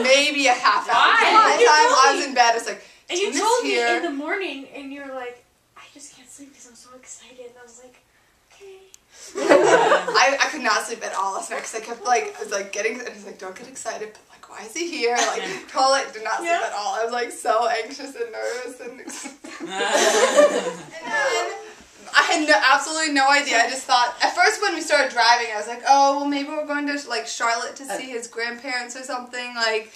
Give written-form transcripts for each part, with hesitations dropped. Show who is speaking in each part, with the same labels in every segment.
Speaker 1: Maybe a half hour. By the time I was in bed, it's like,
Speaker 2: and you told me in the morning, and you're like, I just can't sleep because I'm so excited. And I was like, okay.
Speaker 1: I could not sleep at all last night because I kept like, I was like getting, and I was like, don't get excited, but like, why is he here? Like, totally did not sleep at all. I was like so anxious and nervous and then I had absolutely no idea. I just thought, at first when we started driving, I was like, oh, well, maybe we're going to, like, Charlotte to see his grandparents or something. Like,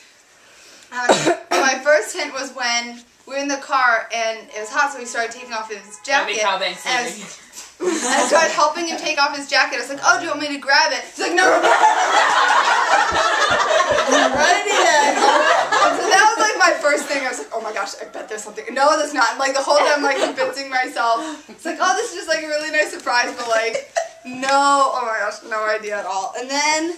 Speaker 1: my first hint was when we were in the car and it was hot, so he started taking off his jacket. And I started helping him take off his jacket. I was like, oh, do you want me to grab it? He's like, no. Right in the end. So that was like my first thing. I was like, oh my gosh, I bet there's something. No, there's not. And like the whole time I'm like convincing myself. It's like, oh, this is just like a really nice surprise, but like, no, oh my gosh, no idea at all. And then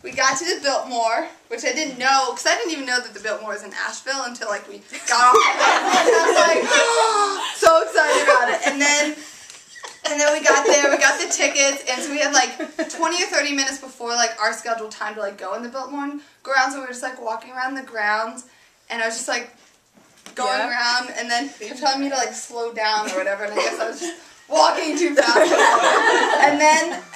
Speaker 1: we got to the Biltmore, which I didn't know, because I didn't even know that the Biltmore was in Asheville until like we got off the bus. And I was like, oh, so excited about it. And then we got there, we got the tickets, and so we had like 20 or 30 minutes before like our scheduled time to like go in the Biltmore grounds, and we were just like walking around the grounds, and I was just like going around, and then they kept telling me to like slow down or whatever, and I guess I was just walking too fast.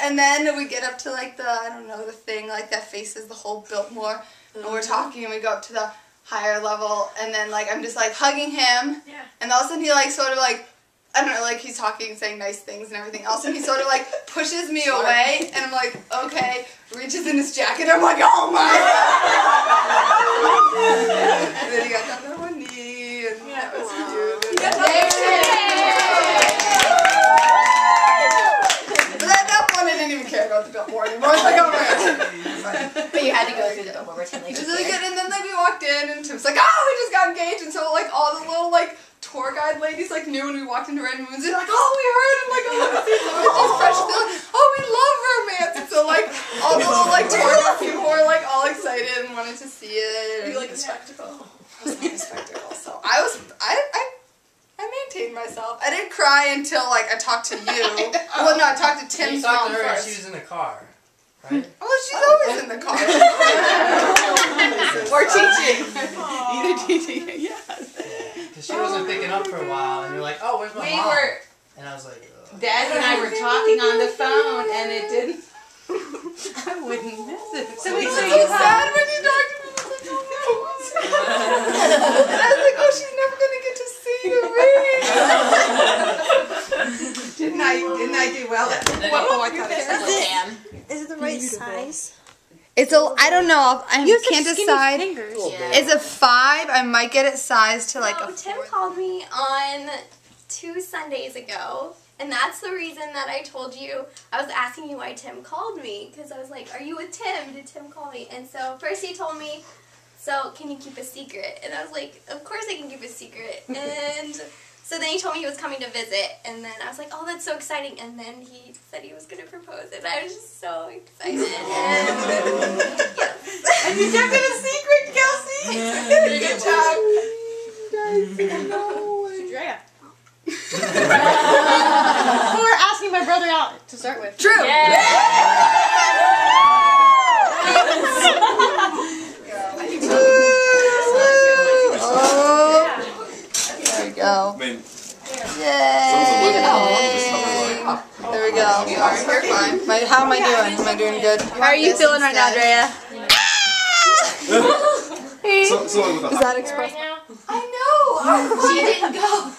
Speaker 1: and then we get up to like the, I don't know, the thing like that faces the whole Biltmore, and we're talking, and we go up to the higher level, and then like I'm just like hugging him, and all of a sudden he like sort of like, I don't know, like he's talking and saying nice things and everything else, and he sort of like pushes me away, and I'm like, okay, reaches in his jacket, I'm like, oh my god! And then he got down on one knee, and that was cute. But at that point, I didn't even care about the Biltmore anymore. I was like, oh my god.
Speaker 3: But you had to go through the Biltmore routine.
Speaker 1: It was really good, and then like we walked in, and Tim's like, oh, we just got engaged, and so like all the little like tour guide ladies like knew when we walked into Red Moons, and like, oh, we heard, and like, oh, it's fresh feeling, oh, we love romance, and so like all the little like tour guide people were like all excited and wanted to see it.
Speaker 2: You like a spectacle?
Speaker 1: It was like a spectacle. So I maintained myself. I didn't cry until like I talked to you. Well, no, I talked to Tim's mom first.
Speaker 4: She was in the car, right?
Speaker 1: Oh, she's always in the car.
Speaker 3: Or teaching.
Speaker 2: Either teaching, yeah.
Speaker 4: Because she wasn't picking up for a while, and you're like, oh, where's my mom? And I was like,
Speaker 3: Dad and I were talking on the phone, and it didn't. I wouldn't miss it.
Speaker 1: So you sad when you talked to me. I was like, oh, and I was like, oh, she's never gonna get to see the ring.
Speaker 3: Didn't I do well?
Speaker 5: Is it the right size?
Speaker 1: It's a, I don't know, I can't decide. It's a 5, I might get it sized to like a 4.
Speaker 5: Tim called me on 2 Sundays ago, and that's the reason that I told you, I was asking you why Tim called me, because I was like, are you with Tim? Did Tim call me? And so first he told me, so can you keep a secret? And I was like, of course I can keep a secret. And so then he told me he was coming to visit, and then I was like, oh, that's so exciting. And then he said he was going to propose, and I was just so excited.
Speaker 3: And you kept it a secret, Kelsey. Good job.
Speaker 2: Drea. Or asking my brother out to start with.
Speaker 1: True.
Speaker 2: Yeah.
Speaker 1: There we go.
Speaker 6: I mean,
Speaker 1: Yay! There we go. You're fine. How am I doing? Am I doing good?
Speaker 5: How are you feeling right now, Drea?
Speaker 6: so
Speaker 1: Is that express?
Speaker 5: I know! She didn't go.